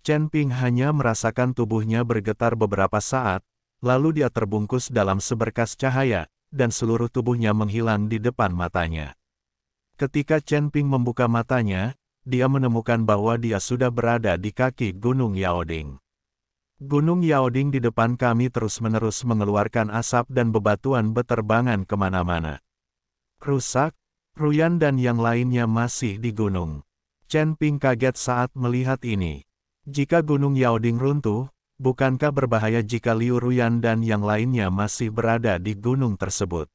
Chen Ping hanya merasakan tubuhnya bergetar beberapa saat, lalu dia terbungkus dalam seberkas cahaya, dan seluruh tubuhnya menghilang di depan matanya. Ketika Chen Ping membuka matanya, dia menemukan bahwa dia sudah berada di kaki Gunung Yaoding. Gunung Yaoding di depan kami terus-menerus mengeluarkan asap dan bebatuan beterbangan kemana-mana. Rusak, Ruyan dan yang lainnya masih di gunung. Chen Ping kaget saat melihat ini. Jika Gunung Yaoding runtuh, bukankah berbahaya jika Liu Ruyan dan yang lainnya masih berada di gunung tersebut?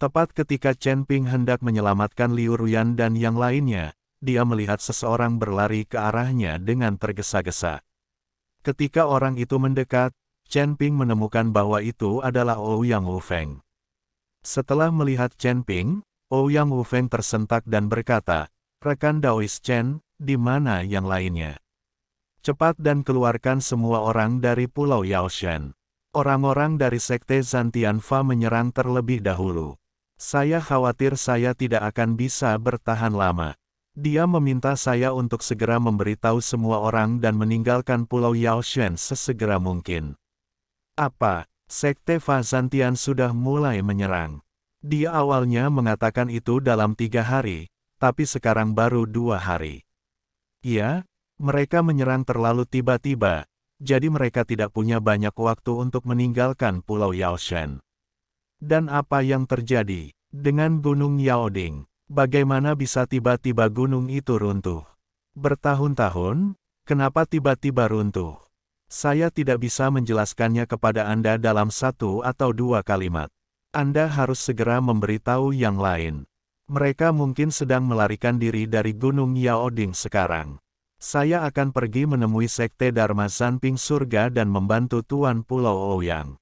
Tepat ketika Chen Ping hendak menyelamatkan Liu Ruyan dan yang lainnya, dia melihat seseorang berlari ke arahnya dengan tergesa-gesa. Ketika orang itu mendekat, Chen Ping menemukan bahwa itu adalah Ouyang Wufeng. Setelah melihat Chen Ping, Ouyang Wufeng tersentak dan berkata, "Rekan Daois Chen, di mana yang lainnya? Cepat dan keluarkan semua orang dari Pulau Yaoshan." Orang-orang dari Sekte Zantianfa menyerang terlebih dahulu. Saya khawatir saya tidak akan bisa bertahan lama. Dia meminta saya untuk segera memberitahu semua orang dan meninggalkan Pulau Yaoshan sesegera mungkin. Apa? Sekte Fazantian sudah mulai menyerang. Dia awalnya mengatakan itu dalam 3 hari, tapi sekarang baru 2 hari. Ya, mereka menyerang terlalu tiba-tiba, jadi mereka tidak punya banyak waktu untuk meninggalkan Pulau Yaoshan. Dan apa yang terjadi dengan Gunung Yaoding? Bagaimana bisa tiba-tiba gunung itu runtuh? Bertahun-tahun, kenapa tiba-tiba runtuh? Saya tidak bisa menjelaskannya kepada Anda dalam 1 atau 2 kalimat. Anda harus segera memberitahu yang lain. Mereka mungkin sedang melarikan diri dari Gunung Yaoding sekarang. Saya akan pergi menemui Sekte Dharma Zanping Surga dan membantu Tuan Pulau Ouyang.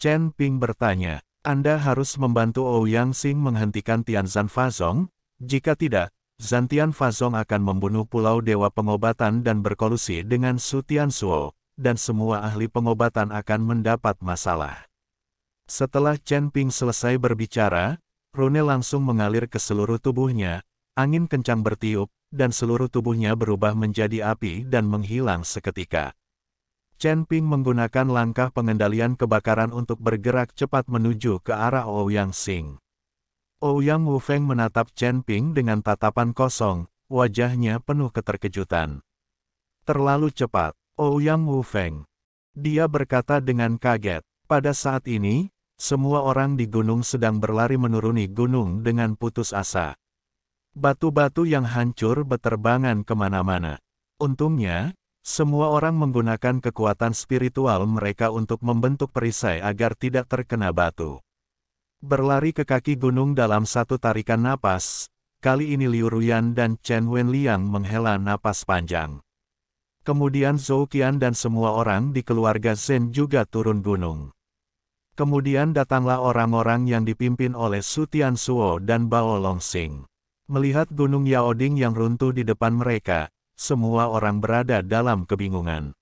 Chen Ping bertanya, Anda harus membantu Ouyang Xing menghentikan Tianzan Fazong? Jika tidak, Zantian Fazong akan membunuh Pulau Dewa Pengobatan dan berkolusi dengan Su Tianzuo, dan semua ahli pengobatan akan mendapat masalah. Setelah Chen Ping selesai berbicara, rune langsung mengalir ke seluruh tubuhnya, angin kencang bertiup, dan seluruh tubuhnya berubah menjadi api dan menghilang seketika. Chen Ping menggunakan langkah pengendalian kebakaran untuk bergerak cepat menuju ke arah Ouyang Xing. Ouyang Wufeng menatap Chen Ping dengan tatapan kosong, wajahnya penuh keterkejutan. Terlalu cepat, Ouyang Wufeng. Dia berkata dengan kaget. Pada saat ini, semua orang di gunung sedang berlari menuruni gunung dengan putus asa. Batu-batu yang hancur beterbangan kemana-mana. Untungnya, semua orang menggunakan kekuatan spiritual mereka untuk membentuk perisai agar tidak terkena batu. Berlari ke kaki gunung dalam satu tarikan napas, kali ini Liu Ruyan dan Chen Wenliang menghela napas panjang. Kemudian Zhou Qian dan semua orang di keluarga Zhen juga turun gunung. Kemudian datanglah orang-orang yang dipimpin oleh Su Tianzuo dan Bao Longxing. Melihat Gunung Yaoding yang runtuh di depan mereka, semua orang berada dalam kebingungan.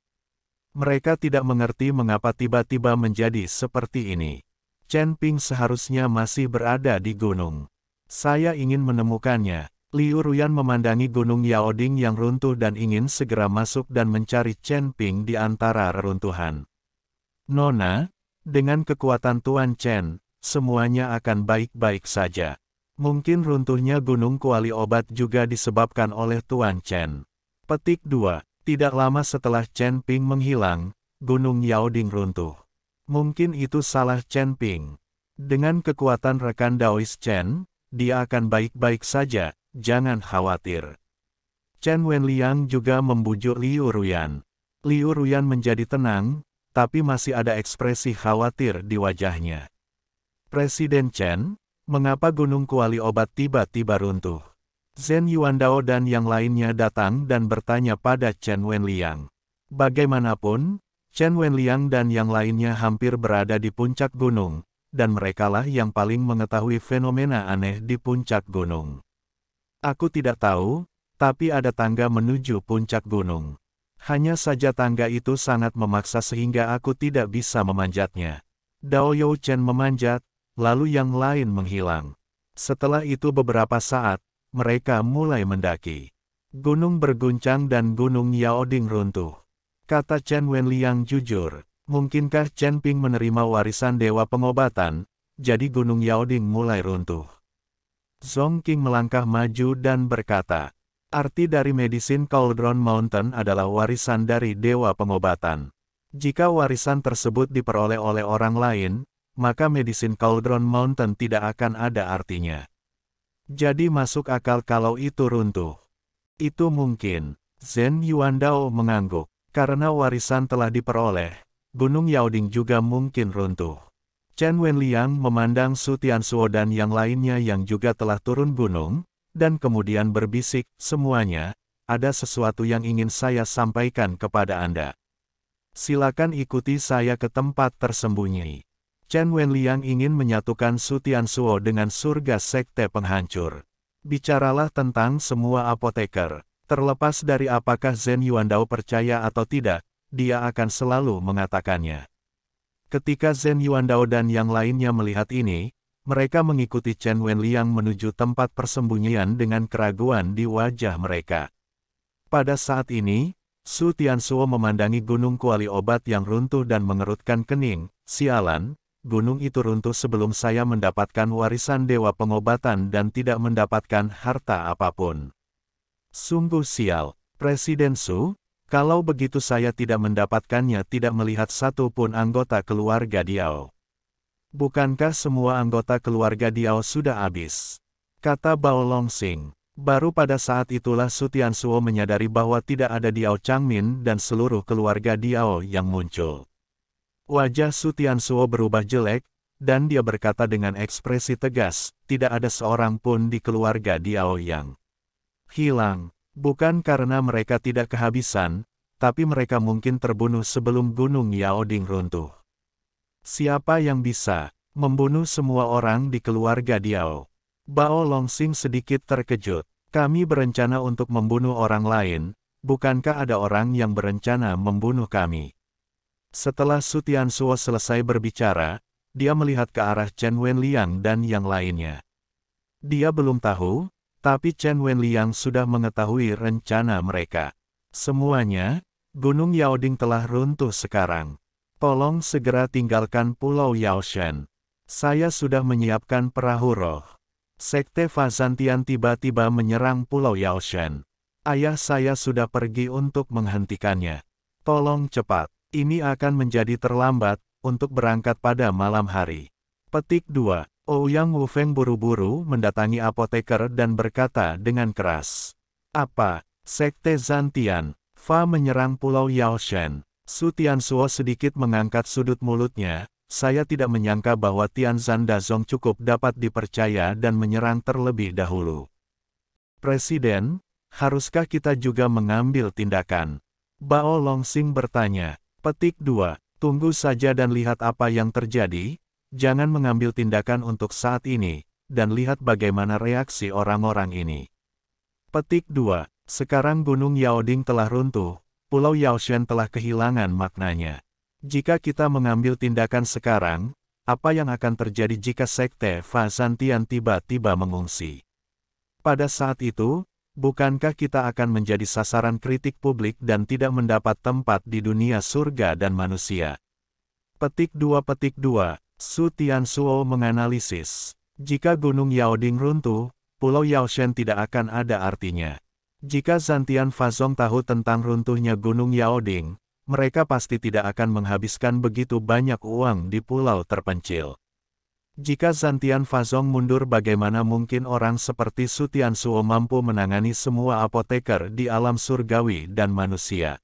Mereka tidak mengerti mengapa tiba-tiba menjadi seperti ini. Chen Ping seharusnya masih berada di gunung. Saya ingin menemukannya. Liu Ruyan memandangi Gunung Yaoding yang runtuh dan ingin segera masuk dan mencari Chen Ping di antara reruntuhan. Nona, dengan kekuatan Tuan Chen, semuanya akan baik-baik saja. Mungkin runtuhnya Gunung Kuali Obat juga disebabkan oleh Tuan Chen. Petik 2. Tidak lama setelah Chen Ping menghilang, Gunung Yaoding runtuh. Mungkin itu salah Chen Ping. Dengan kekuatan rekan Daois Chen, dia akan baik-baik saja, jangan khawatir. Chen Wenliang juga membujuk Liu Ruyan. Liu Ruyan menjadi tenang, tapi masih ada ekspresi khawatir di wajahnya. Presiden Chen, mengapa Gunung Kuali Obat tiba-tiba runtuh? Zhen Yuandao dan yang lainnya datang dan bertanya pada Chen Wenliang. Bagaimanapun, Chen Wenliang dan yang lainnya hampir berada di puncak gunung, dan merekalah yang paling mengetahui fenomena aneh di puncak gunung. Aku tidak tahu, tapi ada tangga menuju puncak gunung. Hanya saja tangga itu sangat memaksa sehingga aku tidak bisa memanjatnya. Dao You Chen memanjat, lalu yang lain menghilang. Setelah itu beberapa saat, mereka mulai mendaki. Gunung berguncang dan Gunung Yaoding runtuh. Kata Chen Wenliang jujur, mungkinkah Chen Ping menerima warisan Dewa Pengobatan, jadi Gunung Yaoding mulai runtuh. Zhong Qing melangkah maju dan berkata, arti dari Medicine Cauldron Mountain adalah warisan dari Dewa Pengobatan. Jika warisan tersebut diperoleh oleh orang lain, maka Medicine Cauldron Mountain tidak akan ada artinya. Jadi masuk akal kalau itu runtuh. Itu mungkin. Zhen Yuandao mengangguk. Karena warisan telah diperoleh, Gunung Yaoding juga mungkin runtuh. Chen Wenliang memandang Su Tianzuo dan yang lainnya yang juga telah turun gunung, dan kemudian berbisik, semuanya, ada sesuatu yang ingin saya sampaikan kepada Anda. Silakan ikuti saya ke tempat tersembunyi. Chen Wenliang ingin menyatukan Su Tianzuo dengan surga sekte penghancur. Bicaralah tentang semua apoteker. Terlepas dari apakah Zhen Yuandao percaya atau tidak, dia akan selalu mengatakannya. Ketika Zhen Yuandao dan yang lainnya melihat ini, mereka mengikuti Chen Wenliang menuju tempat persembunyian dengan keraguan di wajah mereka. Pada saat ini, Su Tianzuo memandangi gunung kuali obat yang runtuh dan mengerutkan kening. Sialan, gunung itu runtuh sebelum saya mendapatkan warisan Dewa Pengobatan dan tidak mendapatkan harta apapun. Sungguh sial, Presiden Su, kalau begitu saya tidak mendapatkannya tidak melihat satu pun anggota keluarga Diao. Bukankah semua anggota keluarga Diao sudah habis? Kata Bao Longsing. Baru pada saat itulah Su Tianzuo menyadari bahwa tidak ada Diao Changmin dan seluruh keluarga Diao yang muncul. Wajah Su Tianzuo berubah jelek, dan dia berkata dengan ekspresi tegas, tidak ada seorang pun di keluarga Diao yang hilang, bukan karena mereka tidak kehabisan, tapi mereka mungkin terbunuh sebelum Gunung Yaoding runtuh. Siapa yang bisa membunuh semua orang di keluarga Diao? Bao Longsing sedikit terkejut. Kami berencana untuk membunuh orang lain, bukankah ada orang yang berencana membunuh kami? Setelah Su Tianzuo selesai berbicara, dia melihat ke arah Chen Wenliang dan yang lainnya. Dia belum tahu, tapi Chen Wenliang sudah mengetahui rencana mereka. Semuanya, Gunung Yaoding telah runtuh sekarang. Tolong segera tinggalkan Pulau Yaoshan. Saya sudah menyiapkan perahu roh. Sekte Fazantian tiba-tiba menyerang Pulau Yaoshan. Ayah saya sudah pergi untuk menghentikannya. Tolong cepat, ini akan menjadi terlambat untuk berangkat pada malam hari. Petik 2. Ouyang Wufeng buru-buru mendatangi apoteker dan berkata dengan keras. Apa? Sekte Zantian, Fa menyerang Pulau Yaoshan. Su Tianzuo sedikit mengangkat sudut mulutnya. Saya tidak menyangka bahwa Tianzan Dazong cukup dapat dipercaya dan menyerang terlebih dahulu. Presiden, haruskah kita juga mengambil tindakan? Bao Longsing bertanya. Petik 2. Tunggu saja dan lihat apa yang terjadi. Jangan mengambil tindakan untuk saat ini, dan lihat bagaimana reaksi orang-orang ini. Petik 2. Sekarang Gunung Yaoding telah runtuh, Pulau Yaoshan telah kehilangan maknanya. Jika kita mengambil tindakan sekarang, apa yang akan terjadi jika Sekte Fazantian tiba-tiba mengungsi? Pada saat itu, bukankah kita akan menjadi sasaran kritik publik dan tidak mendapat tempat di dunia surga dan manusia? Petik 2. Su Tianzuo menganalisis. Jika Gunung Yaoding runtuh, Pulau Yaoshan tidak akan ada artinya. Jika Zantian Fazong tahu tentang runtuhnya Gunung Yaoding, mereka pasti tidak akan menghabiskan begitu banyak uang di pulau terpencil. Jika Zantian Fazong mundur, bagaimana mungkin orang seperti Su Tianzuo mampu menangani semua apoteker di alam surgawi dan manusia?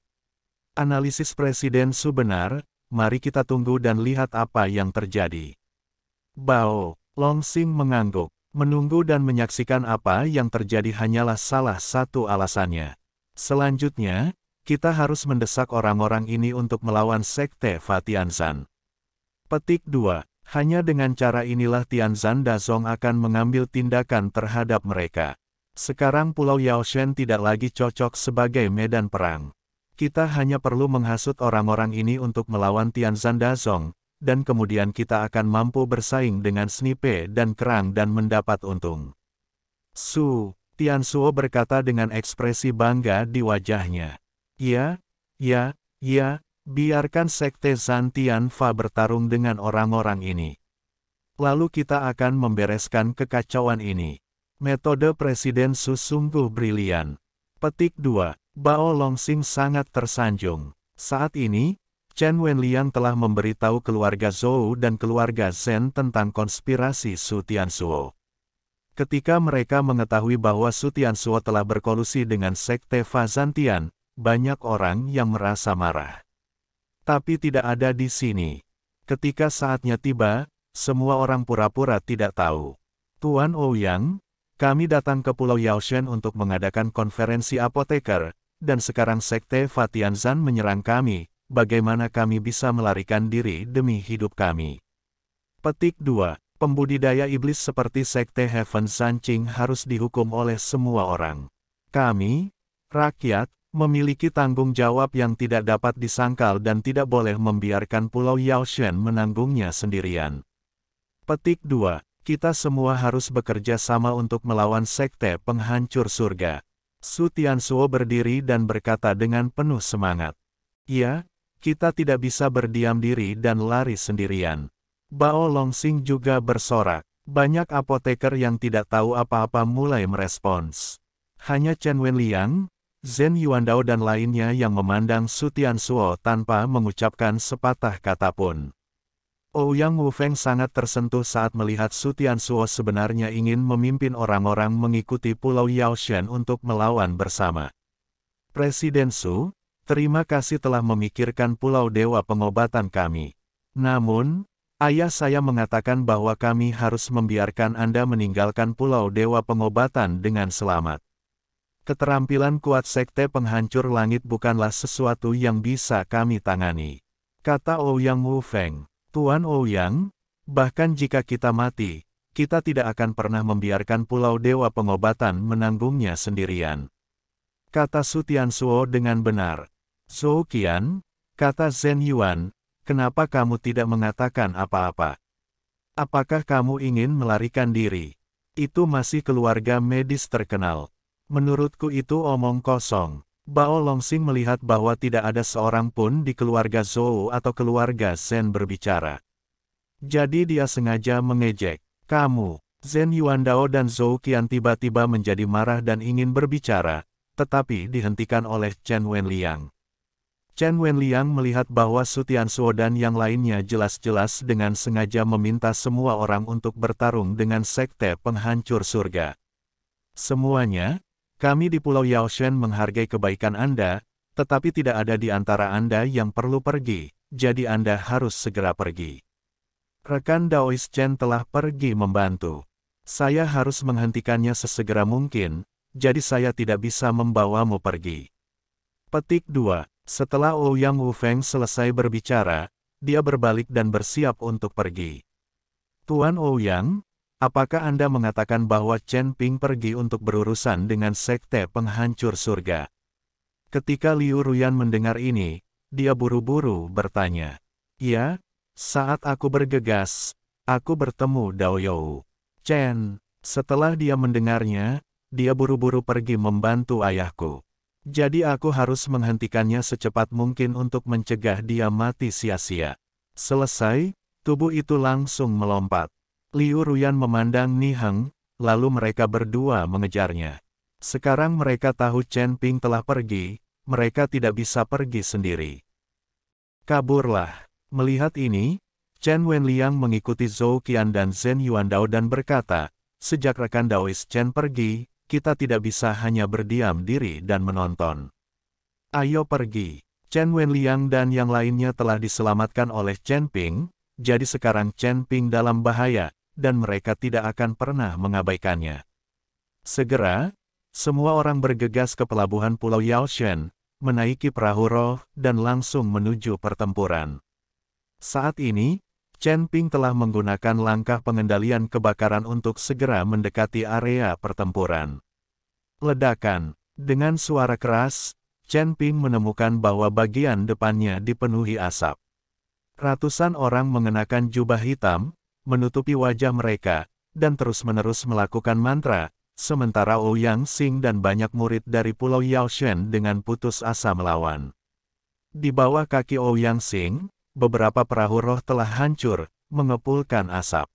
Analisis Presiden Su benar. Mari kita tunggu dan lihat apa yang terjadi. Bao Longsing mengangguk. Menunggu dan menyaksikan apa yang terjadi hanyalah salah satu alasannya. Selanjutnya, kita harus mendesak orang-orang ini untuk melawan Sekte Fa Tianzan. Petik 2. Hanya dengan cara inilah Tianzan Dazong akan mengambil tindakan terhadap mereka. Sekarang Pulau Yaoshan tidak lagi cocok sebagai medan perang. Kita hanya perlu menghasut orang-orang ini untuk melawan Tianzan Dazong, dan kemudian kita akan mampu bersaing dengan Snipe dan Kerang dan mendapat untung. Su Tianzuo berkata dengan ekspresi bangga di wajahnya. Ya, biarkan Sekte Zhan Tianfa bertarung dengan orang-orang ini. Lalu kita akan membereskan kekacauan ini. Metode Presiden Su sungguh brilian. Petik 2. Bao Longxing sangat tersanjung. Saat ini, Chen Wenliang telah memberitahu keluarga Zhou dan keluarga Zhen tentang konspirasi Su Tianzuo. Ketika mereka mengetahui bahwa Su Tianzuo telah berkolusi dengan Sekte Fa Zhantian, banyak orang yang merasa marah. Tapi tidak ada di sini. Ketika saatnya tiba, semua orang pura-pura tidak tahu. Tuan Ouyang, kami datang ke Pulau Yaoshen untuk mengadakan konferensi apoteker, dan sekarang Sekte Fa Tianzhan menyerang kami, bagaimana kami bisa melarikan diri demi hidup kami? Petik 2. Pembudidaya iblis seperti Sekte Heaven Zanqing harus dihukum oleh semua orang. Kami, rakyat, memiliki tanggung jawab yang tidak dapat disangkal dan tidak boleh membiarkan Pulau Yaoshen menanggungnya sendirian. Petik 2. Kita semua harus bekerja sama untuk melawan Sekte Penghancur Surga. Su Tianzuo berdiri dan berkata dengan penuh semangat. Ya, kita tidak bisa berdiam diri dan lari sendirian. Bao Longxing juga bersorak. Banyak apoteker yang tidak tahu apa-apa mulai merespons. Hanya Chen Wenliang, Zhen Yuandao dan lainnya yang memandang Su Tianzuo tanpa mengucapkan sepatah kata pun. Ouyang Wufeng sangat tersentuh saat melihat Su Tianzuo sebenarnya ingin memimpin orang-orang mengikuti Pulau Yaoshen untuk melawan bersama. Presiden Su, terima kasih telah memikirkan Pulau Dewa Pengobatan kami. Namun, ayah saya mengatakan bahwa kami harus membiarkan Anda meninggalkan Pulau Dewa Pengobatan dengan selamat. Keterampilan kuat Sekte Penghancur Langit bukanlah sesuatu yang bisa kami tangani. Kata Ouyang Wufeng. Tuan Ouyang, bahkan jika kita mati, kita tidak akan pernah membiarkan Pulau Dewa Pengobatan menanggungnya sendirian. Kata Su Tianzuo dengan benar. Zhou Qian, kata Zhen Yuan, kenapa kamu tidak mengatakan apa-apa? Apakah kamu ingin melarikan diri? Itu masih keluarga medis terkenal. Menurutku itu omong kosong. Bao Longxing melihat bahwa tidak ada seorang pun di keluarga Zhou atau keluarga Zhen berbicara. Jadi dia sengaja mengejek. Kamu, Zhen Yuandao dan Zhou Qian tiba-tiba menjadi marah dan ingin berbicara, tetapi dihentikan oleh Chen Wenliang. Chen Wenliang melihat bahwa Su Tianzuo dan yang lainnya jelas-jelas dengan sengaja meminta semua orang untuk bertarung dengan Sekte Penghancur Surga. Semuanya, kami di Pulau Yaoshen menghargai kebaikan Anda, tetapi tidak ada di antara Anda yang perlu pergi, jadi Anda harus segera pergi. Rekan Daois Chen telah pergi membantu. Saya harus menghentikannya sesegera mungkin, jadi saya tidak bisa membawamu pergi. Petik 2. Setelah Ouyang Wufeng selesai berbicara, dia berbalik dan bersiap untuk pergi. Tuan Ouyang, apakah Anda mengatakan bahwa Chen Ping pergi untuk berurusan dengan Sekte Penghancur Surga? Ketika Liu Ruyan mendengar ini, dia buru-buru bertanya. Ya, saat aku bergegas, aku bertemu Dao You. Chen, setelah dia mendengarnya, dia buru-buru pergi membantu ayahku. Jadi aku harus menghentikannya secepat mungkin untuk mencegah dia mati sia-sia. Selesai, tubuh itu langsung melompat. Liu Ruyan memandang Ni Heng, lalu mereka berdua mengejarnya. Sekarang mereka tahu Chen Ping telah pergi, mereka tidak bisa pergi sendiri. Kaburlah. Melihat ini, Chen Wenliang mengikuti Zhou Qian dan Zhen Yuandao dan berkata, sejak rekan Daois Chen pergi, kita tidak bisa hanya berdiam diri dan menonton. Ayo pergi. Chen Wenliang dan yang lainnya telah diselamatkan oleh Chen Ping, jadi sekarang Chen Ping dalam bahaya, dan mereka tidak akan pernah mengabaikannya. Segera, semua orang bergegas ke pelabuhan Pulau Yaoshen, menaiki perahu roh, dan langsung menuju pertempuran. Saat ini, Chen Ping telah menggunakan langkah pengendalian kebakaran untuk segera mendekati area pertempuran. Ledakan. Dengan suara keras, Chen Ping menemukan bahwa bagian depannya dipenuhi asap. Ratusan orang mengenakan jubah hitam, menutupi wajah mereka, dan terus-menerus melakukan mantra, sementara Ouyang Xing dan banyak murid dari Pulau Yaoshen dengan putus asa melawan. Di bawah kaki Ouyang Xing, beberapa perahu roh telah hancur, mengepulkan asap.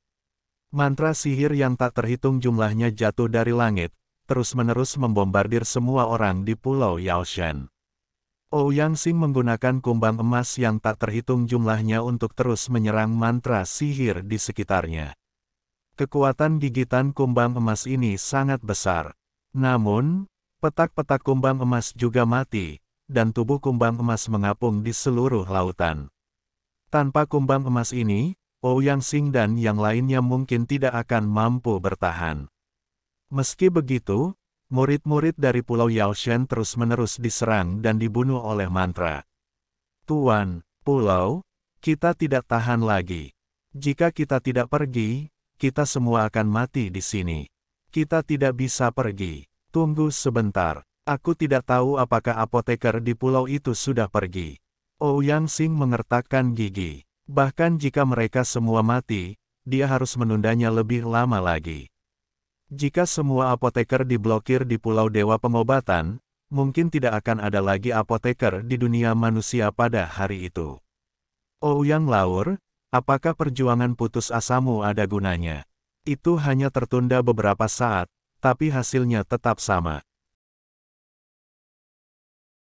Mantra sihir yang tak terhitung jumlahnya jatuh dari langit, terus-menerus membombardir semua orang di Pulau Yaoshen. Ouyang Xing menggunakan kumbang emas yang tak terhitung jumlahnya untuk terus menyerang mantra sihir di sekitarnya. Kekuatan gigitan kumbang emas ini sangat besar. Namun, petak-petak kumbang emas juga mati, dan tubuh kumbang emas mengapung di seluruh lautan. Tanpa kumbang emas ini, Ouyang Xing dan yang lainnya mungkin tidak akan mampu bertahan. Meski begitu, murid-murid dari Pulau Yaoshen terus-menerus diserang dan dibunuh oleh mantra. Tuan, Pulau, kita tidak tahan lagi. Jika kita tidak pergi, kita semua akan mati di sini. Kita tidak bisa pergi. Tunggu sebentar. Aku tidak tahu apakah apoteker di pulau itu sudah pergi. Ouyang Xing mengertakkan gigi. Bahkan jika mereka semua mati, dia harus menundanya lebih lama lagi. Jika semua apoteker diblokir di Pulau Dewa Pengobatan, mungkin tidak akan ada lagi apoteker di dunia manusia pada hari itu. Ouyang Laur, apakah perjuangan putus asamu ada gunanya? Itu hanya tertunda beberapa saat, tapi hasilnya tetap sama.